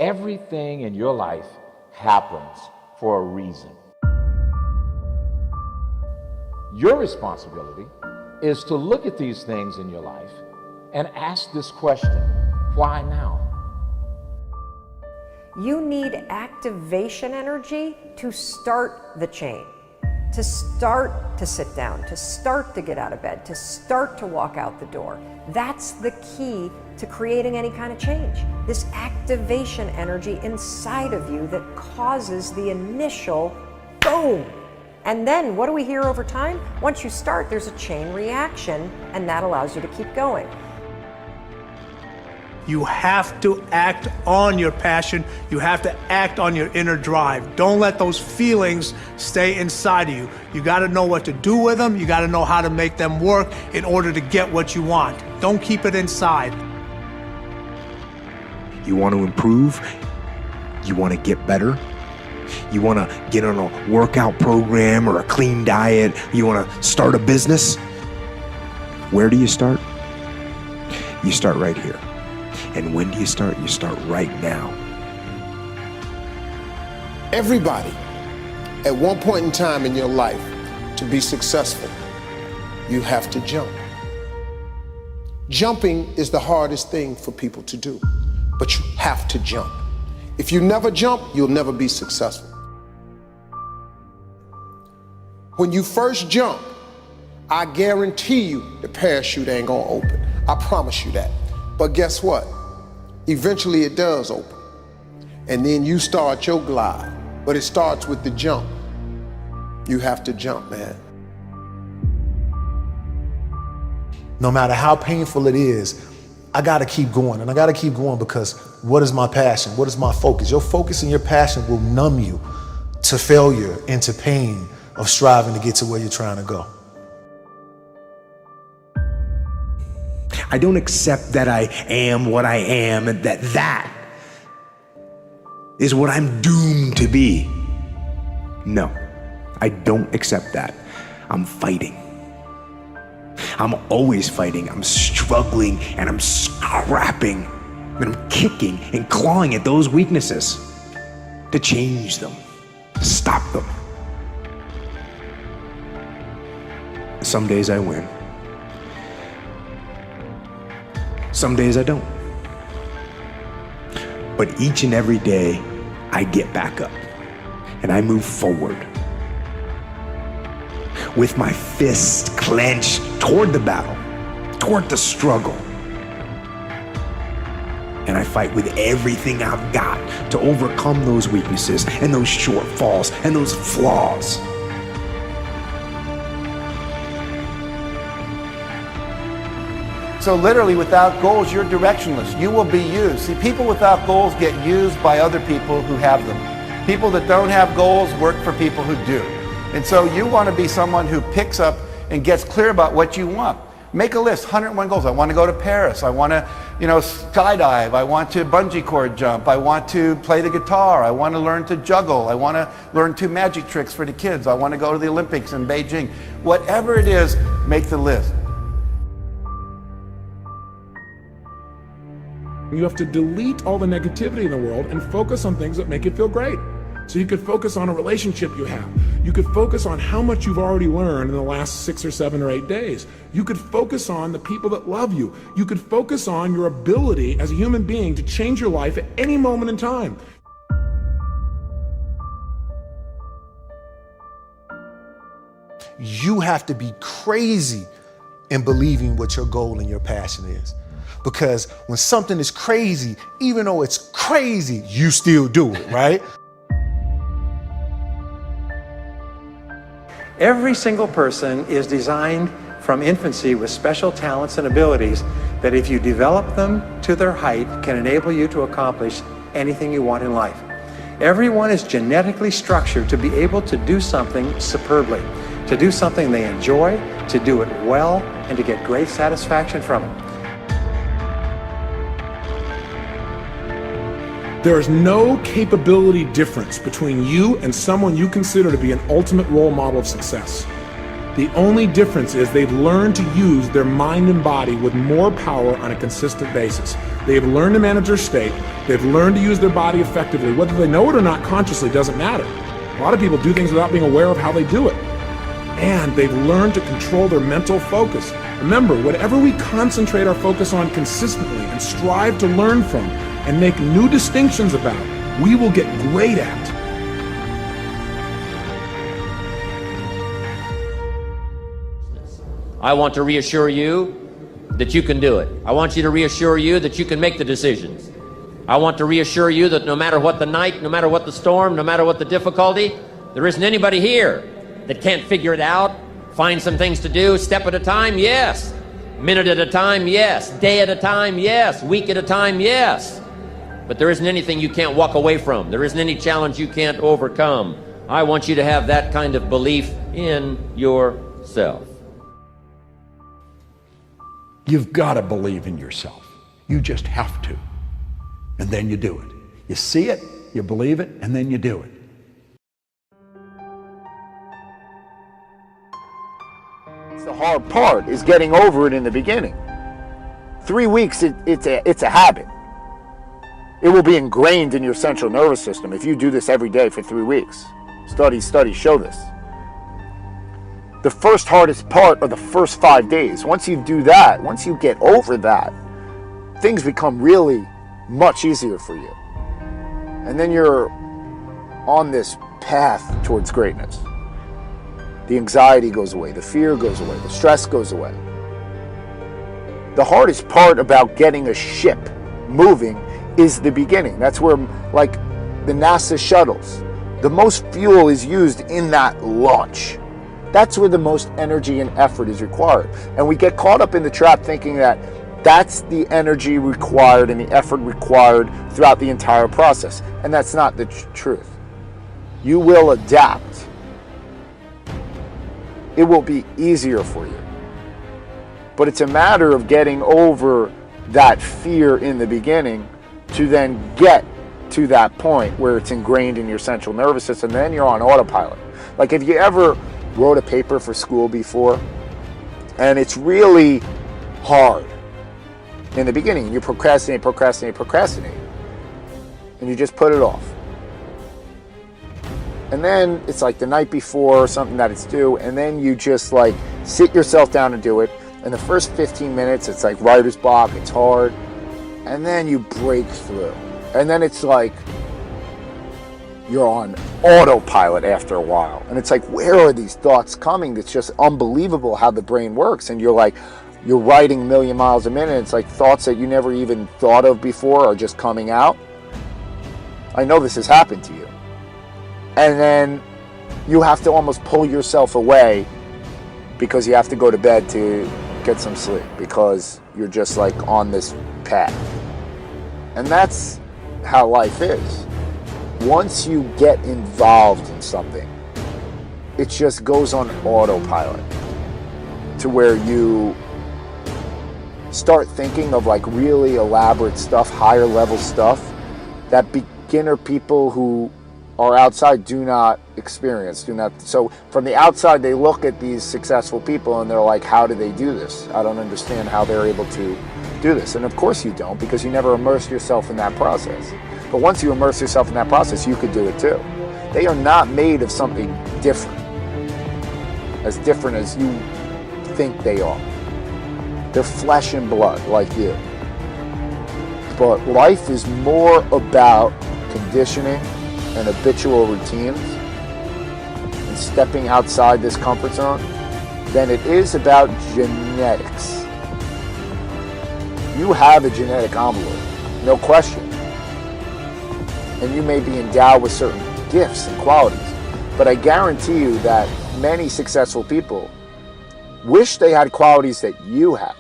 Everything in your life happens for a reason. Your responsibility is to look at these things in your life and ask this question: why now? You need activation energy to start the chain, to start to sit down, to start to get out of bed, to start to walk out the door. That's the key to creating any kind of change. This activation energy inside of you that causes the initial boom. And then what do we hear over time? Once you start, there's a chain reaction, and that allows you to keep going. You have to act on your passion. You have to act on your inner drive. Don't let those feelings stay inside of you. You got to know what to do with them. You got to know how to make them work in order to get what you want. Don't keep it inside. You want to improve? You want to get better? You want to get on a workout program or a clean diet? You want to start a business? Where do you start? You start right here. And when do you start? You start right now. Everybody, at one point in time in your life, to be successful, you have to jump. Jumping is the hardest thing for people to do, but you have to jump. If you never jump, you'll never be successful. When you first jump, I guarantee you the parachute ain't gonna open. I promise you that. But guess what? Eventually it does open. And then you start your glide. But it starts with the jump. You have to jump, man. No matter how painful it is, I gotta keep going. And I gotta keep going because what is my passion? What is my focus? Your focus and your passion will numb you to failure and to pain of striving to get to where you're trying to go. I don't accept that I am what I am and that is what I'm doomed to be. No, I don't accept that. I'm fighting. I'm always fighting. I'm struggling and I'm scrapping and I'm kicking and clawing at those weaknesses to change them, to stop them. Some days I win. Some days I don't. But each and every day, I get back up and I move forward with my fists clenched toward the battle, toward the struggle. And I fight with everything I've got to overcome those weaknesses and those shortfalls and those flaws. So literally, without goals, you're directionless. You will be used. See, people without goals get used by other people who have them. People that don't have goals work for people who do. And so you want to be someone who picks up and gets clear about what you want. Make a list, 101 goals. I want to go to Paris. I want to, skydive. I want to bungee cord jump. I want to play the guitar. I want to learn to juggle. I want to learn 2 magic tricks for the kids. I want to go to the Olympics in Beijing. Whatever it is, make the list. You have to delete all the negativity in the world and focus on things that make you feel great. So you could focus on a relationship you have. You could focus on how much you've already learned in the last 6 or 7 or 8 days. You could focus on the people that love you. You could focus on your ability as a human being to change your life at any moment in time. You have to be crazy in believing what your goal and your passion is. Because when something is crazy, even though it's crazy, you still do it, right? Every single person is designed from infancy with special talents and abilities that if you develop them to their height can enable you to accomplish anything you want in life. Everyone is genetically structured to be able to do something superbly, to do something they enjoy, to do it well, and to get great satisfaction from it. There is no capability difference between you and someone you consider to be an ultimate role model of success. The only difference is they've learned to use their mind and body with more power on a consistent basis. They've learned to manage their state. They've learned to use their body effectively. Whether they know it or not consciously doesn't matter. A lot of people do things without being aware of how they do it. And they've learned to control their mental focus. Remember, whatever we concentrate our focus on consistently and strive to learn from and make new distinctions about, we will get great at. I want to reassure you that you can do it. I want you to reassure you that you can make the decisions. I want to reassure you that no matter what the night, no matter what the storm, no matter what the difficulty, there isn't anybody here that can't figure it out, find some things to do, step at a time, yes. Minute at a time, yes. Day at a time, yes. Week at a time, yes. But there isn't anything you can't walk away from. There isn't any challenge you can't overcome. I want you to have that kind of belief in yourself. You've got to believe in yourself. You just have to. And then you do it. You see it, you believe it, and then you do it. The hard part is getting over it in the beginning. 3 weeks, it's a habit. It will be ingrained in your central nervous system if you do this every day for 3 weeks. Studies show this. The first hardest part are the first 5 days. Once you do that, once you get over that, things become really much easier for you. And then you're on this path towards greatness. The anxiety goes away, the fear goes away, the stress goes away. The hardest part about getting a ship moving is the beginning. That's where, like the NASA shuttles, the most fuel is used in that launch. That's where the most energy and effort is required. And we get caught up in the trap thinking that that's the energy required and the effort required throughout the entire process. And that's not the truth. You will adapt. It will be easier for you. But it's a matter of getting over that fear in the beginning to then get to that point where it's ingrained in your central nervous system. Then you're on autopilot. Like if you ever wrote a paper for school before and it's really hard in the beginning, you procrastinate, and you just put it off. And then it's like the night before or something that it's due, and then you just like sit yourself down and do it. And the first 15 minutes, it's like writer's block, it's hard. And then you break through. And then it's like you're on autopilot after a while. And it's like, where are these thoughts coming? It's just unbelievable how the brain works. And you're like, you're writing a million miles a minute. It's like thoughts that you never even thought of before are just coming out. I know this has happened to you. And then you have to almost pull yourself away because you have to go to bed to get some sleep because you're just like on this path. And that's how life is. Once you get involved in something, it just goes on autopilot to where you start thinking of like really elaborate stuff, higher level stuff that beginner people who are outside do not experience, So from the outside, they look at these successful people and they're like, how do they do this? I don't understand how they're able to do this. And of course you don't, because you never immerse yourself in that process. But once you immerse yourself in that process, you could do it too. They are not made of something different as you think they are. They're flesh and blood like you. But life is more about conditioning and habitual routines and stepping outside this comfort zone than it is about genetics. You have a genetic envelope, no question. And you may be endowed with certain gifts and qualities, but I guarantee you that many successful people wish they had qualities that you have,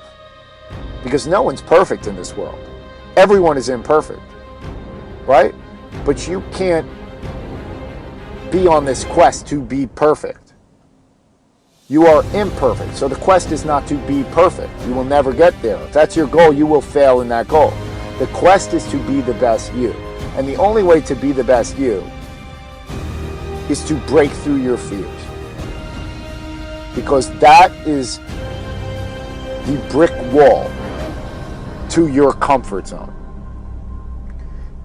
because no one's perfect in this world. Everyone is imperfect, right? But you can't be on this quest to be perfect. You are imperfect, so the quest is not to be perfect. You will never get there. If that's your goal, you will fail in that goal. The quest is to be the best you. And the only way to be the best you is to break through your fears. because that is the brick wall to your comfort zone.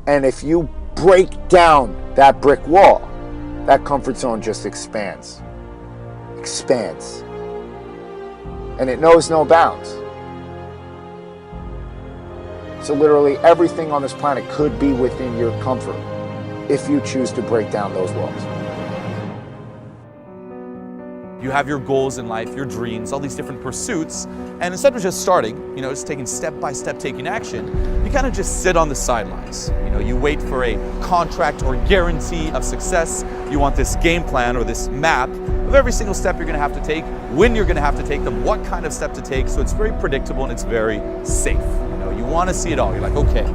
And if you break down that brick wall, that comfort zone just expands. And it knows no bounds. So literally everything on this planet could be within your comfort if you choose to break down those walls. You have your goals in life, your dreams, all these different pursuits, and instead of just starting, just taking step by step, taking action, you kind of just sit on the sidelines. You wait for a contract or guarantee of success. You want this game plan or this map of every single step you're going to have to take, when you're going to have to take them, what kind of step to take, so it's very predictable and it's very safe. You want to see it all. You're like, okay,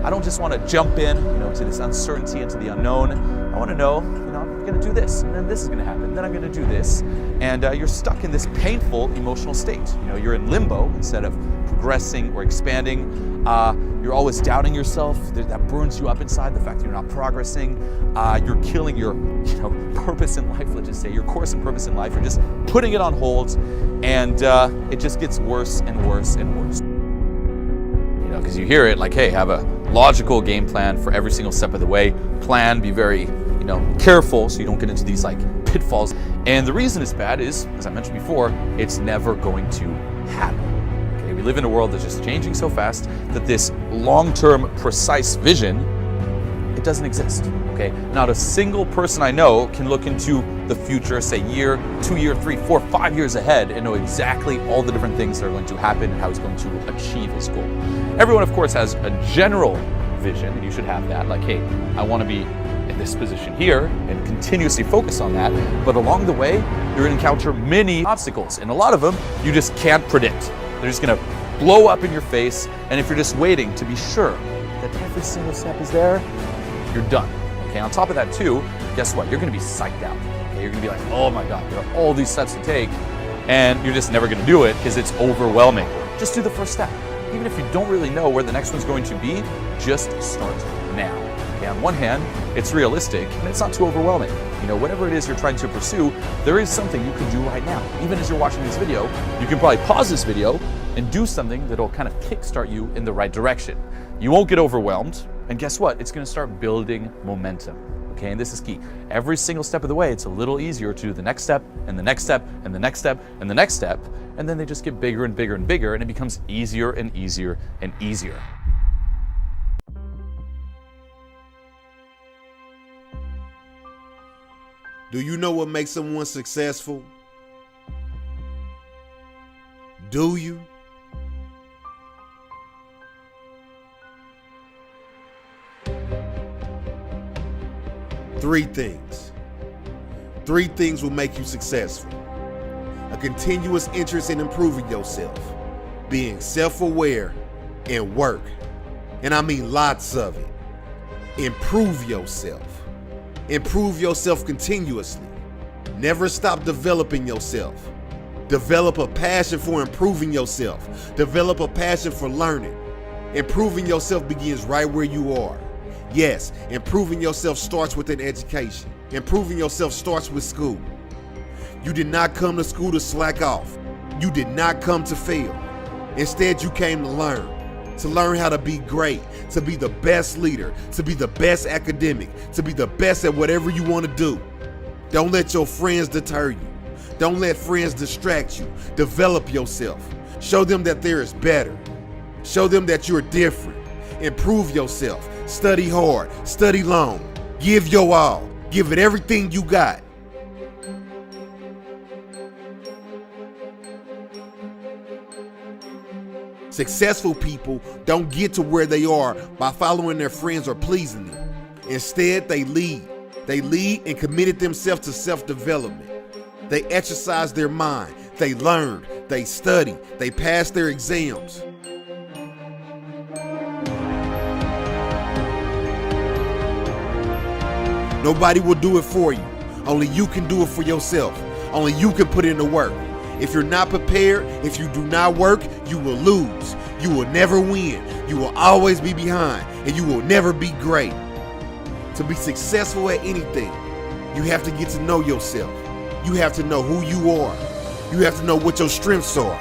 I don't just want to jump in, to this uncertainty, into the unknown. I want to know, I'm going to do this, and then this is going to happen, then I'm going to do this. And you're stuck in this painful emotional state. You're in limbo instead of progressing or expanding. You're always doubting yourself. That burns you up inside, the fact that you're not progressing. You're killing your purpose in life, let's just say, your course and purpose in life. You're just putting it on hold, and it just gets worse and worse and worse. Because you hear it like, hey, have a logical game plan for every single step of the way. Plan, be very, careful so you don't get into these pitfalls. And the reason it's bad is, as I mentioned before, it's never going to happen. Okay, we live in a world that's just changing so fast that this long-term, precise vision, it doesn't exist. Okay, not a single person I know can look into the future, say year, 2 year, 3, 4, 5 years ahead, and know exactly all the different things that are going to happen and how he's going to achieve his goal. Everyone, of course, has a general vision, and you should have that. Like, hey, I want to be in this position here, and continuously focus on that. But along the way, you're going to encounter many obstacles, and a lot of them you just can't predict. They're just going to blow up in your face, and if you're just waiting to be sure that every single step is there, you're done. Okay, on top of that too, guess what? You're going to be psyched out. Okay, you're going to be like, oh my God, there are all these steps to take, and you're just never going to do it because it's overwhelming. Just do the first step. Even if you don't really know where the next one's going to be, just start now. Okay, on one hand, it's realistic and it's not too overwhelming. Whatever it is you're trying to pursue, there is something you can do right now. Even as you're watching this video, you can probably pause this video and do something that'll kind of kickstart you in the right direction. You won't get overwhelmed, and guess what? It's going to start building momentum. Okay, and this is key. Every single step of the way, it's a little easier to do the next step, and the next step, and the next step, and the next step, and then they just get bigger and bigger and bigger, and it becomes easier and easier and easier. Do you know what makes someone successful? Do you? Three things. Three things will make you successful. A continuous interest in improving yourself, being self-aware, and work. And I mean lots of it. Improve yourself. Improve yourself continuously. Never stop developing yourself. Develop a passion for improving yourself. Develop a passion for learning. Improving yourself begins right where you are. Yes, improving yourself starts with an education. Improving yourself starts with school. You did not come to school to slack off. You did not come to fail. Instead, you came to learn how to be great, to be the best leader, to be the best academic, to be the best at whatever you want to do. Don't let your friends deter you. Don't let friends distract you. Develop yourself. Show them that there is better. Show them that you're different. Improve yourself. Study hard. Study long. Give your all. Give it everything you got. Successful people don't get to where they are by following their friends or pleasing them. Instead, they lead. They lead and committed themselves to self-development. They exercise their mind. They learn. They study. They pass their exams. Nobody will do it for you. Only you can do it for yourself. Only you can put in the work. If you're not prepared, if you do not work, you will lose. You will never win. You will always be behind, and you will never be great. To be successful at anything, you have to get to know yourself. You have to know who you are. You have to know what your strengths are.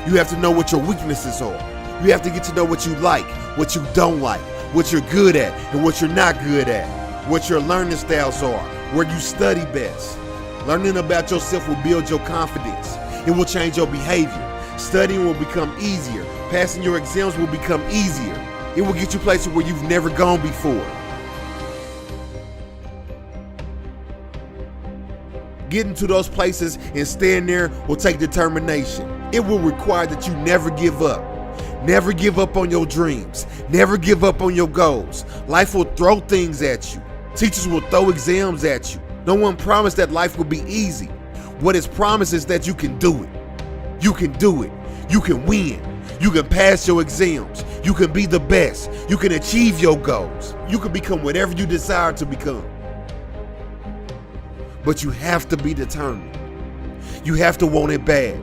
You have to know what your weaknesses are. You have to get to know what you like, what you don't like, what you're good at and what you're not good at, what your learning styles are, where you study best. Learning about yourself will build your confidence. It will change your behavior. Studying will become easier. Passing your exams will become easier. It will get you places where you've never gone before. Getting to those places and staying there will take determination. It will require that you never give up. Never give up on your dreams. Never give up on your goals. Life will throw things at you. Teachers will throw exams at you. No one promised that life will be easy. What is promised is that you can do it. You can do it. You can win. You can pass your exams. You can be the best. You can achieve your goals. You can become whatever you desire to become. But you have to be determined. You have to want it bad.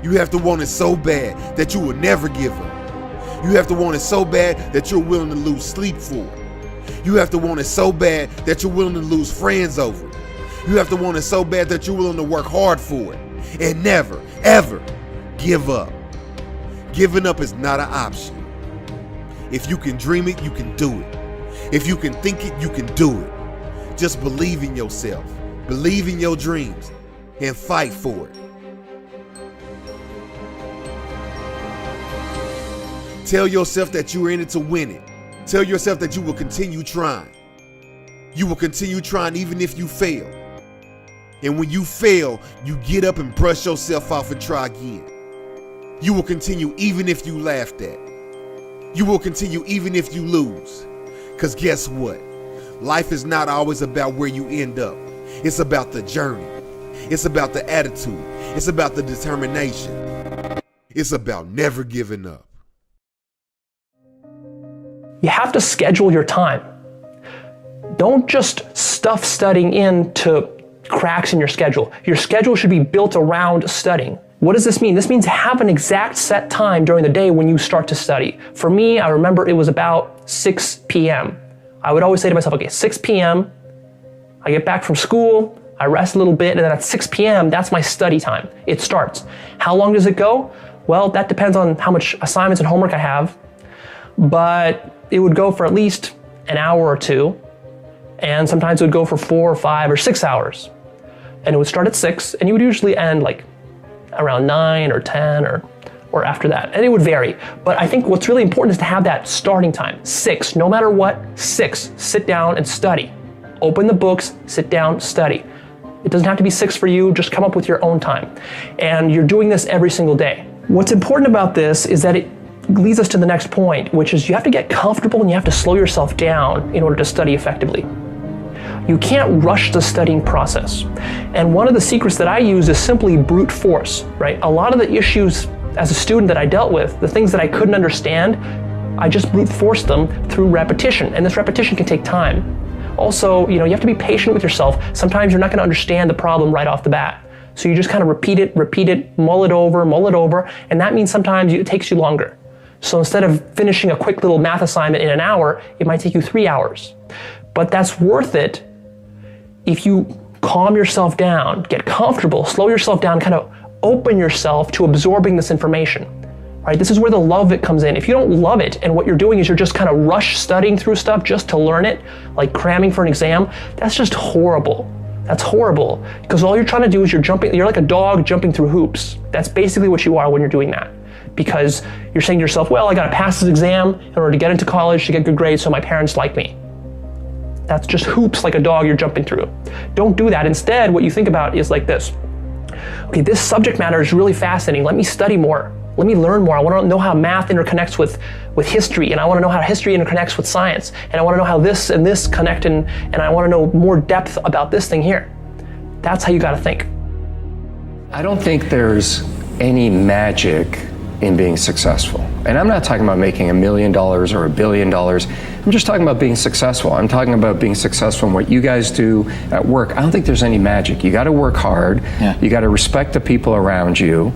You have to want it so bad that you will never give up. You have to want it so bad that you're willing to lose sleep for it. You have to want it so bad that you're willing to lose friends over it. You have to want it so bad that you're willing to work hard for it. And never, ever give up. Giving up is not an option. If you can dream it, you can do it. If you can think it, you can do it. Just believe in yourself. Believe in your dreams and fight for it. Tell yourself that you're in it to win it. Tell yourself that you will continue trying. You will continue trying even if you fail. And when you fail, you get up and brush yourself off and try again. You will continue even if you laughed at. You will continue even if you lose. Because guess what? Life is not always about where you end up. It's about the journey. It's about the attitude. It's about the determination. It's about never giving up. You have to schedule your time. Don't just stuff studying into cracks in your schedule. Your schedule should be built around studying. What does this mean? This means have an exact set time during the day when you start to study. For me, I remember it was about 6 p.m. I would always say to myself, okay, 6 p.m., I get back from school, I rest a little bit, and then at 6 p.m., that's my study time. It starts. How long does it go? Well, that depends on how much assignments and homework I have, but it would go for at least an hour or two, and sometimes it would go for 4 or 5 or 6 hours. And it would start at 6, and you would usually end like around 9 or 10 or after that, and it would vary. But I think what's really important is to have that starting time. 6, no matter what, 6, sit down and study. Open the books, sit down, study. It doesn't have to be 6 for you, just come up with your own time. And you're doing this every single day. What's important about this is that it leads us to the next point, which is you have to get comfortable and you have to slow yourself down in order to study effectively. You can't rush the studying process. And one of the secrets that I use is simply brute force, right? A lot of the issues as a student that I dealt with, the things that I couldn't understand, I just brute forced them through repetition. And this repetition can take time. Also, you have to be patient with yourself. Sometimes you're not going to understand the problem right off the bat. So you just kind of repeat it, mull it over, and that means sometimes it takes you longer. So instead of finishing a quick little math assignment in an hour, it might take you 3 hours. But that's worth it if you calm yourself down, get comfortable, slow yourself down, kind of open yourself to absorbing this information. Right? This is where the love of it comes in. If you don't love it and what you're doing is you're just kind of rush studying through stuff just to learn it, like cramming for an exam, that's just horrible. That's horrible. Because all you're trying to do is you're like a dog jumping through hoops. That's basically what you are when you're doing that. Because you're saying to yourself, well, I got to pass this exam in order to get into college, to get good grades so my parents like me. That's just hoops like a dog you're jumping through. Don't do that. Instead, what you think about is like this. Okay, this subject matter is really fascinating. Let me study more. Let me learn more. I want to know how math interconnects with history, and I want to know how history interconnects with science, and I want to know how this and this connect, and I want to know more depth about this thing here. That's how you got to think. I don't think there's any magic in being successful. And I'm not talking about making $1 million or $1 billion. I'm just talking about being successful. I'm talking about being successful in what you guys do at work. I don't think there's any magic. You got to work hard. Yeah. You got to respect the people around you,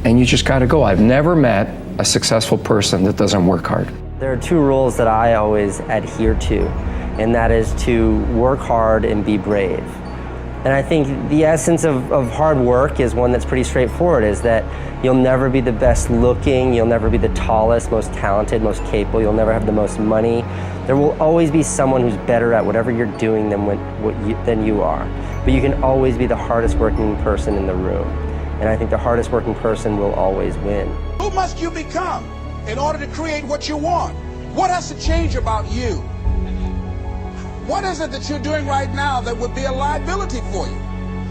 and you just got to go. I've never met a successful person that doesn't work hard. There are 2 rules that I always adhere to, and that is to work hard and be brave. And I think the essence of hard work is one that's pretty straightforward, is that you'll never be the best looking, you'll never be the tallest, most talented, most capable, you'll never have the most money. There will always be someone who's better at whatever you're doing than you are. But you can always be the hardest working person in the room. And I think the hardest working person will always win. Who must you become in order to create what you want? What has to change about you? What is it that you're doing right now that would be a liability for you?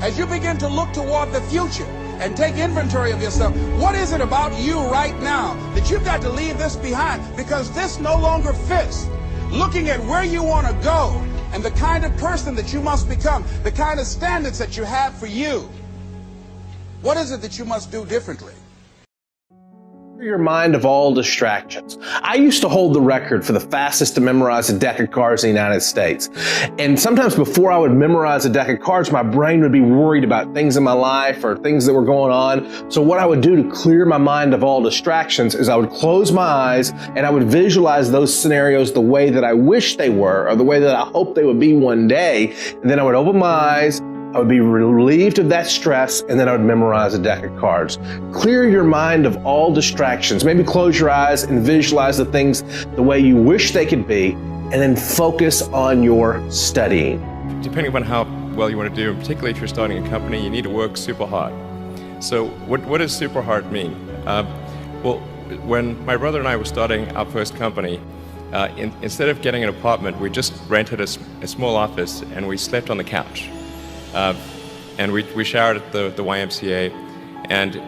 As you begin to look toward the future and take inventory of yourself, what is it about you right now that you've got to leave this behind because this no longer fits? Looking at where you want to go and the kind of person that you must become, the kind of standards that you have for you. What is it that you must do differently? Your mind of all distractions. I used to hold the record for the fastest to memorize a deck of cards in the United States. And sometimes before I would memorize a deck of cards, my brain would be worried about things in my life or things that were going on. So what I would do to clear my mind of all distractions is I would close my eyes and I would visualize those scenarios the way that I wish they were or the way that I hope they would be one day. And then I would open my eyes, I would be relieved of that stress, and then I would memorize a deck of cards. Clear your mind of all distractions. Maybe close your eyes and visualize the things the way you wish they could be, and then focus on your studying. Depending upon how well you want to do, particularly if you're starting a company, you need to work super hard. So what does super hard mean? Well, when my brother and I were starting our first company, instead of getting an apartment, we just rented a small office and we slept on the couch. And we showered at the YMCA, and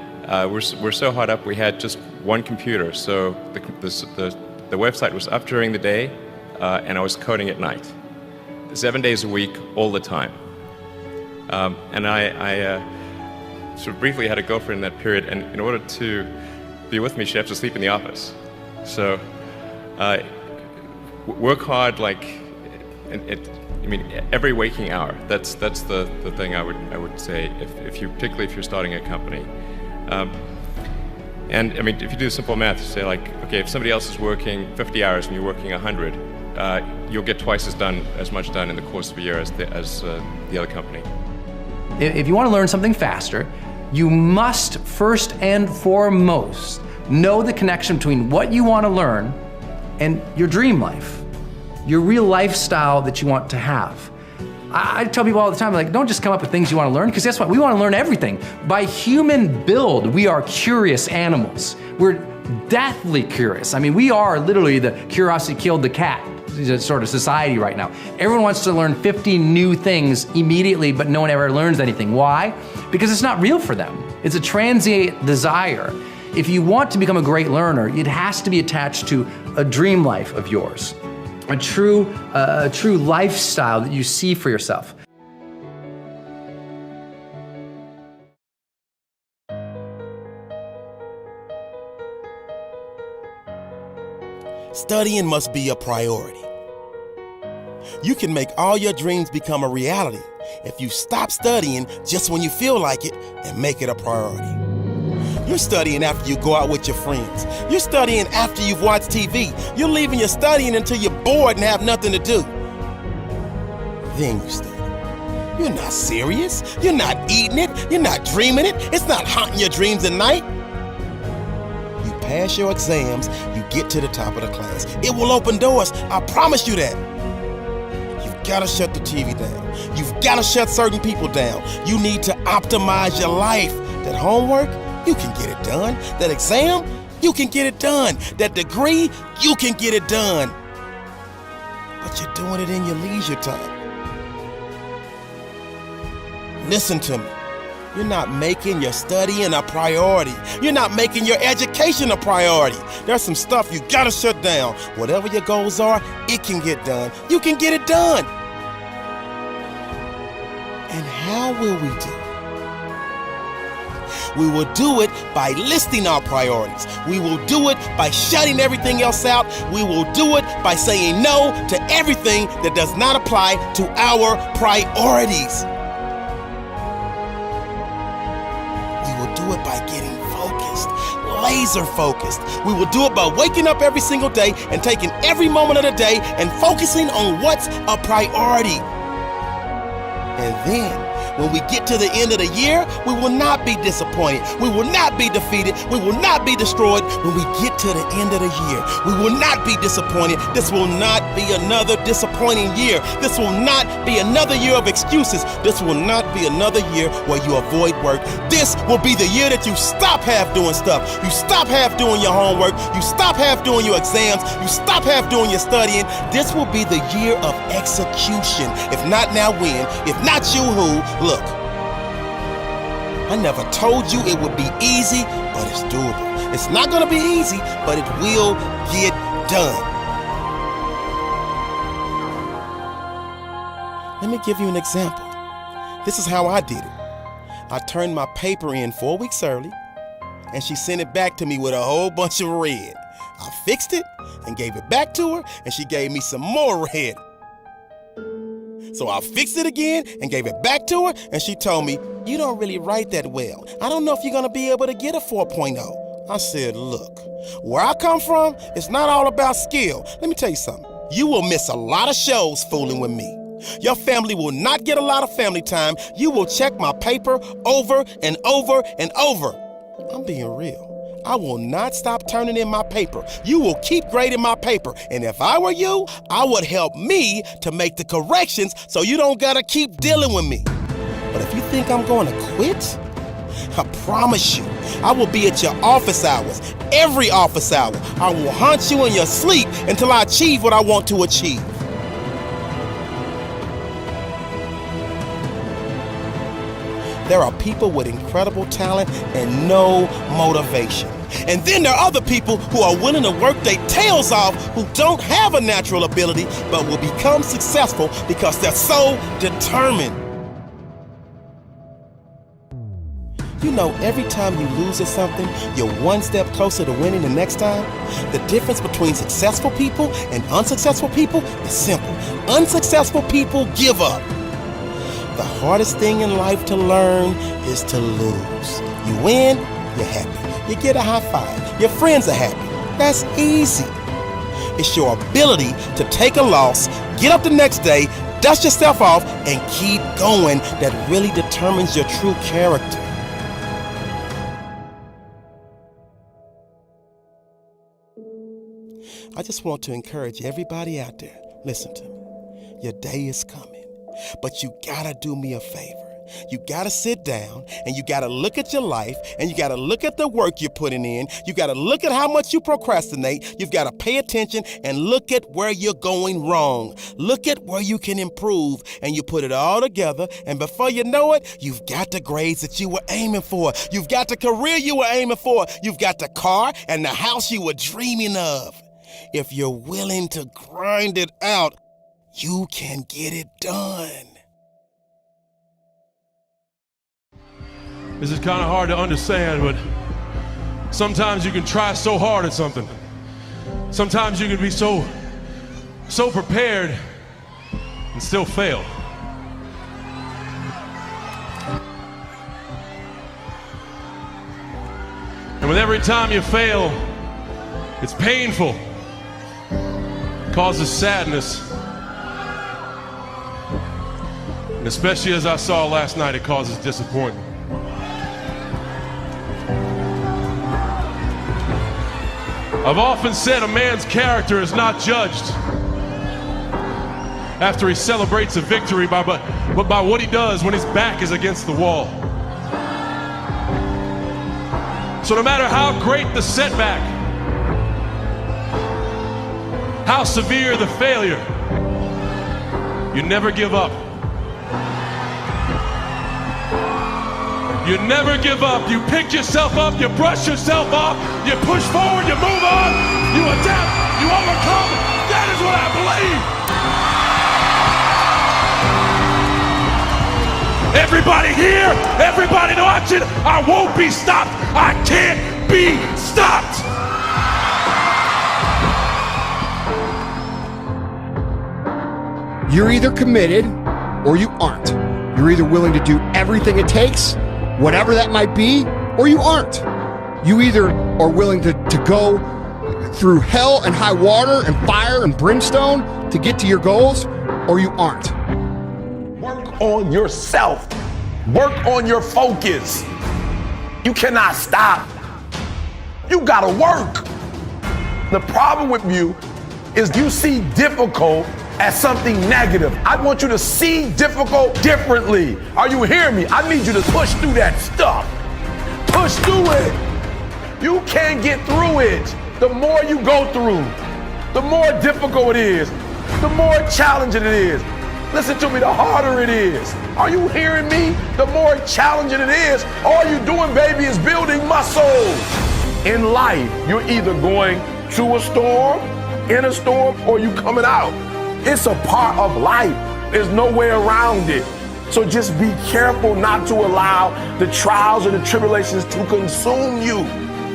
we're so hot up we had just one computer, so the website was up during the day, and I was coding at night, 7 days a week, all the time. And I sort of briefly had a girlfriend in that period, and in order to be with me, she'd have to sleep in the office. So work hard, like every waking hour. That's the thing I would say particularly if you're starting a company. And if you do simple math, you say like, okay, if somebody else is working 50 hours and you're working 100, you'll get twice as much done in the course of a year as the other company. If you want to learn something faster, you must first and foremost know the connection between what you want to learn and your dream life. Your real lifestyle that you want to have. I tell people all the time, like, don't just come up with things you want to learn, because guess what? We want to learn everything. By human build, we are curious animals. We're deathly curious. We are literally the curiosity killed the cat sort of society right now. Everyone wants to learn 50 new things immediately, but no one ever learns anything. Why? Because it's not real for them. It's a transient desire. If you want to become a great learner, it has to be attached to a dream life of yours. A true lifestyle that you see for yourself. Studying must be a priority. You can make all your dreams become a reality if you stop studying just when you feel like it and make it a priority. You're studying after you go out with your friends. You're studying after you've watched TV. You're leaving your studying until you're bored and have nothing to do. Then you study. You're not serious. You're not eating it. You're not dreaming it. It's not haunting your dreams at night. You pass your exams, you get to the top of the class. It will open doors. I promise you that. You've got to shut the TV down. You've got to shut certain people down. You need to optimize your life. That homework, you can get it done. That exam, you can get it done. That degree, you can get it done. But you're doing it in your leisure time. Listen to me. You're not making your studying a priority. You're not making your education a priority. There's some stuff you gotta shut down. Whatever your goals are, it can get done. You can get it done. And how will we do it? We will do it by listing our priorities. We will do it by shutting everything else out. We will do it by saying no to everything that does not apply to our priorities. We will do it by getting focused, laser focused. We will do it by waking up every single day and taking every moment of the day and focusing on what's a priority. And then When we get to the end of the year, we will not be disappointed. We will not be defeated. We will not be destroyed. When we get to the end of the year, we will not be disappointed. This will not be another disappointing year. This will not be another year of excuses. This will not be another year where you avoid work. This will be the year that you stop half doing stuff. You stop half doing your homework. You stop half doing your exams. You stop half doing your studying. This will be the year of execution. If not now, when? If not you, who? Look, I never told you it would be easy, but it's doable. It's not gonna be easy, but it will get done. Let me give you an example. This is how I did it. I turned my paper in 4 weeks early, and she sent it back to me with a whole bunch of red. I fixed it and gave it back to her, and she gave me some more red. So I fixed it again and gave it back to her, and she told me, "You don't really write that well. I don't know if you're gonna be able to get a 4.0. I said, "Look, where I come from, it's not all about skill. Let me tell you something. You will miss a lot of shows fooling with me. Your family will not get a lot of family time. You will check my paper over and over and over." I'm being real. I will not stop turning in my paper. You will keep grading my paper. And if I were you, I would help me to make the corrections so you don't gotta keep dealing with me. But if you think I'm going to quit, I promise you, I will be at your office hours, every office hour. I will haunt you in your sleep until I achieve what I want to achieve. There are people with incredible talent and no motivation. And then there are other people who are willing to work their tails off who don't have a natural ability but will become successful because they're so determined. You know, every time you lose at something, you're one step closer to winning the next time. The difference between successful people and unsuccessful people is simple. Unsuccessful people give up. The hardest thing in life to learn is to lose. You win, you're happy. You get a high five. Your friends are happy. That's easy. It's your ability to take a loss, get up the next day, dust yourself off, and keep going that really determines your true character. I just want to encourage everybody out there, listen to me. Your day is coming, but you gotta do me a favor. You gotta sit down and you gotta look at your life and you gotta look at the work you're putting in. You gotta look at how much you procrastinate. You've gotta pay attention and look at where you're going wrong. Look at where you can improve, and you put it all together, and before you know it, you've got the grades that you were aiming for. You've got the career you were aiming for. You've got the car and the house you were dreaming of. If you're willing to grind it out, you can get it done. This is kind of hard to understand, but sometimes you can try so hard at something. Sometimes you can be so prepared and still fail. And with every time you fail, it's painful. It causes sadness. And especially as I saw last night, it causes disappointment. I've often said a man's character is not judged after he celebrates a victory, but by what he does when his back is against the wall. So no matter how great the setback, how severe the failure, you never give up. You never give up. You pick yourself up, you brush yourself off, you push forward, you move on, you adapt, you overcome. That is what I believe. Everybody here, everybody watching, I won't be stopped. I can't be stopped. You're either committed or you aren't. You're either willing to do everything it takes, whatever that might be, or you aren't. You either are willing to go through hell and high water and fire and brimstone to get to your goals, or you aren't. Work on yourself. Work on your focus. You cannot stop. You gotta work. The problem with you is you see difficult as something negative. I want you to see difficult differently. Are you hearing me? I need you to push through that stuff. Push through it. You can't get through it. The more you go through, the more difficult it is, the more challenging it is. Listen to me, the harder it is. Are you hearing me? The more challenging it is. All you're doing, baby, is building muscles. In life, you're either going through a storm, in a storm, or you coming out. It's a part of life. There's no way around it. So just be careful not to allow the trials or the tribulations to consume you.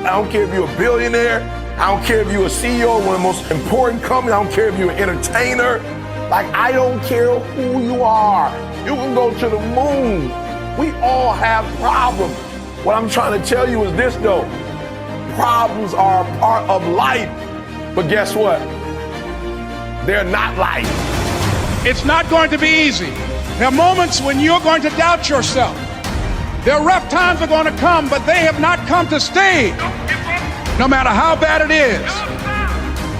I don't care if you're a billionaire. I don't care if you're a CEO of one of the most important companies. I don't care if you're an entertainer. Like, I don't care who you are. You can go to the moon. We all have problems. What I'm trying to tell you is this, though. Problems are a part of life. But guess what? They're not life. It's not going to be easy. There are moments when you're going to doubt yourself. There are rough times are going to come, but they have not come to stay. No matter how bad it is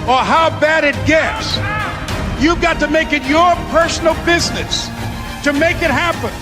or how bad it gets, you've got to make it your personal business to make it happen.